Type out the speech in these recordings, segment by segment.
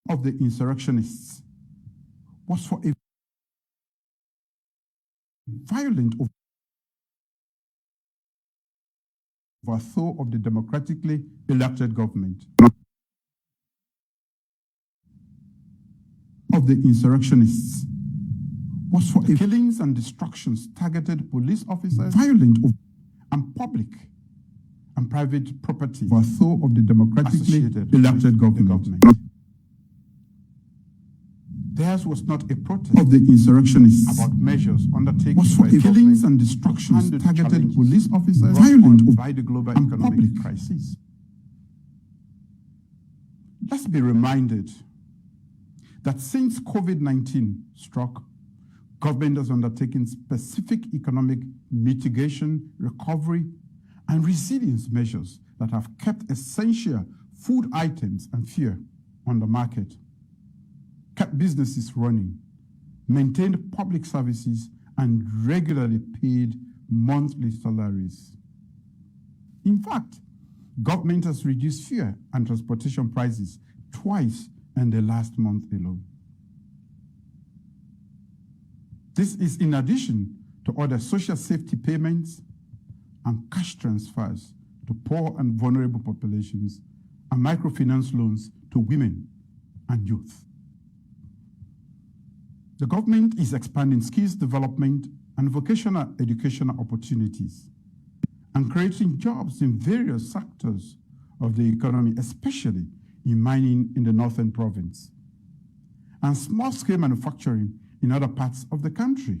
of the insurrectionists was for a violent overthrow of the democratically elected government. Of the insurrectionists was for killings and destructions targeted police officers, violent and public and private property, overthrow of the democratically elected government. Theirs was not a protest of the insurrectionists about measures undertaken was for killings and destructions targeted police officers, violent by the global economic crisis. Let's be reminded that since COVID-19 struck, government has undertaken specific economic mitigation, recovery, and resilience measures that have kept essential food items and fuel on the market, kept businesses running, maintained public services, and regularly paid monthly salaries. In fact, government has reduced fuel and transportation prices twice in the last month alone. This is in addition to other social safety payments and cash transfers to poor and vulnerable populations and microfinance loans to women and youth. The government is expanding skills development and vocational educational opportunities and creating jobs in various sectors of the economy, especially in mining in the northern province and small-scale manufacturing in other parts of the country.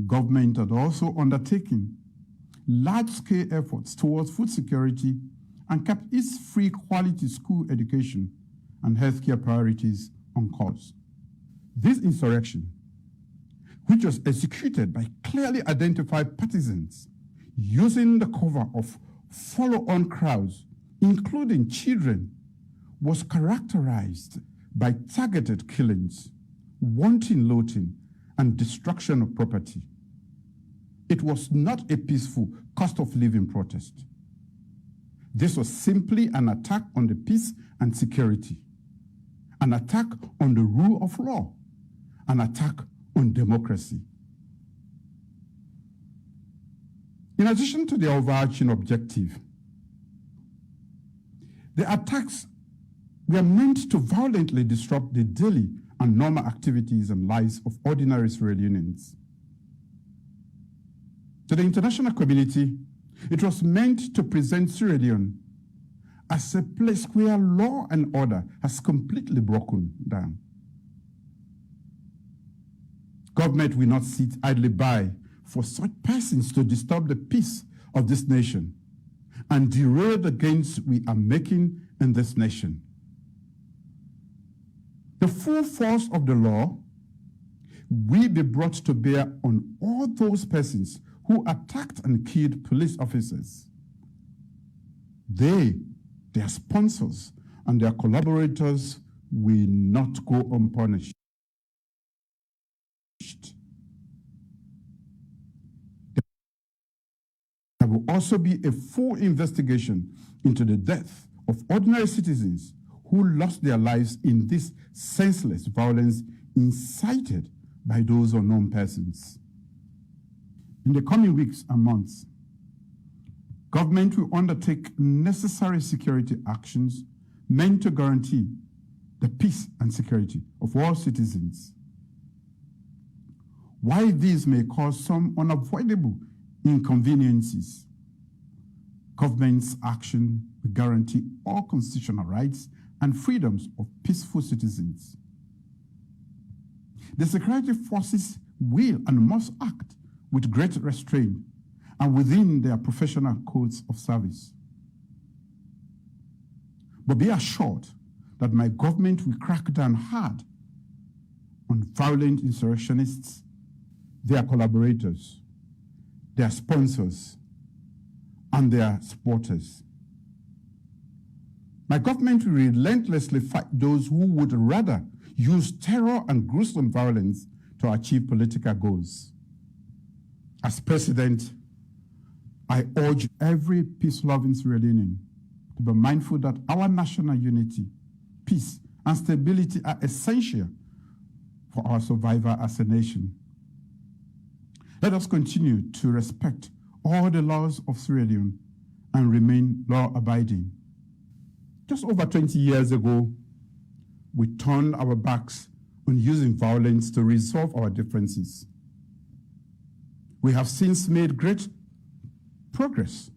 Government had also undertaken large-scale efforts towards food security and kept its free quality school education and healthcare priorities on course. This insurrection, which was executed by clearly identified partisans using the cover of follow-on crowds, including children, was characterized by targeted killings, wanton looting, and destruction of property. It was not a peaceful cost of living protest. This was simply an attack on the peace and security, an attack on the rule of law, an attack on democracy. In addition to the overarching objective, the attacks were meant to violently disrupt the daily and normal activities and lives of ordinary Sierra Leoneans. To the international community, it was meant to present Sierra Leone as a place where law and order has completely broken down. Government will not sit idly by for such persons to disturb the peace of this nation and derail the gains we are making in this nation. The full force of the law will be brought to bear on all those persons who attacked and killed police officers. They, their sponsors, and their collaborators will not go unpunished. There will also be a full investigation into the death of ordinary citizens who lost their lives in this senseless violence incited by those unknown persons. In the coming weeks and months, government will undertake necessary security actions meant to guarantee the peace and security of all citizens. While these may cause some unavoidable inconveniences, government's action will guarantee all constitutional rights and freedoms of peaceful citizens. The security forces will and must act with great restraint and within their professional codes of service. But be assured that my government will crack down hard on violent insurrectionists, their collaborators, their sponsors, and their supporters. My government will relentlessly fight those who would rather use terror and gruesome violence to achieve political goals. As president, I urge every peace-loving Sierra Leonean to be mindful that our national unity, peace, and stability are essential for our survival as a nation. Let us continue to respect all the laws of Sierra Leone and remain law-abiding. Just over 20 years ago, we turned our backs on using violence to resolve our differences. We have since made great progress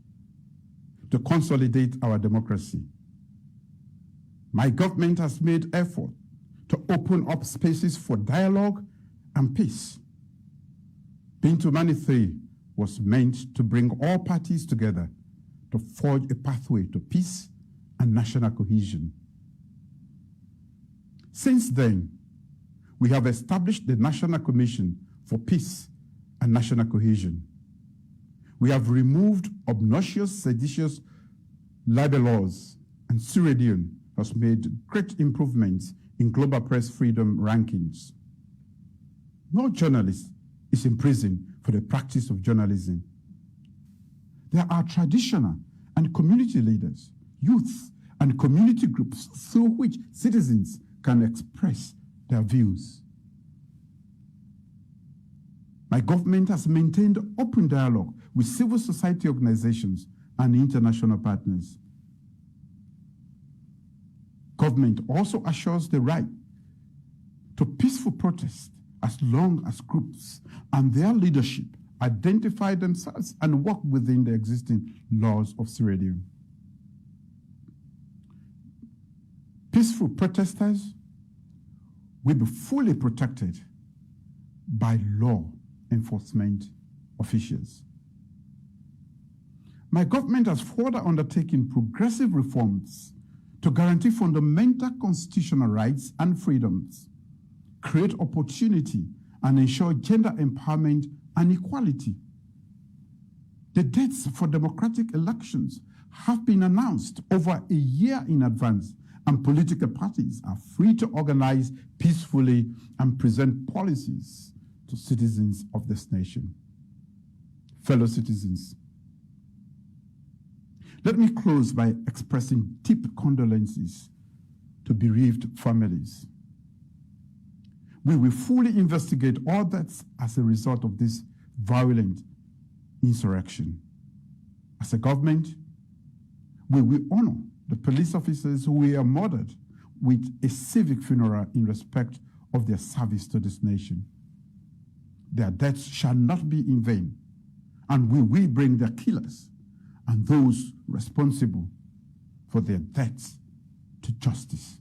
to consolidate our democracy. My government has made effort to open up spaces for dialogue and peace. Bintu Manithe was meant to bring all parties together to forge a pathway to peace and national cohesion. Since then, we have established the National Commission for Peace and National Cohesion. We have removed obnoxious, seditious libel laws, and Sierra Leone has made great improvements in global press freedom rankings. No journalist is in prison for the practice of journalism. There are traditional and community leaders, youth, and community groups through which citizens can express their views. My government has maintained open dialogue with civil society organizations and international partners. Government also assures the right to peaceful protest as long as groups and their leadership identify themselves and work within the existing laws of Sierra Leone. Peaceful protesters will be fully protected by law enforcement officials. My government has further undertaken progressive reforms to guarantee fundamental constitutional rights and freedoms, create opportunity, and ensure gender empowerment and equality. The dates for democratic elections have been announced over a year in advance, and political parties are free to organize peacefully and present policies to citizens of this nation. Fellow citizens, let me close by expressing deep condolences to bereaved families. We will fully investigate all deaths as a result of this violent insurrection. As a government, we will honor the police officers who were murdered with a civic funeral in respect of their service to this nation. Their deaths shall not be in vain, and we will bring their killers and those responsible for their deaths to justice.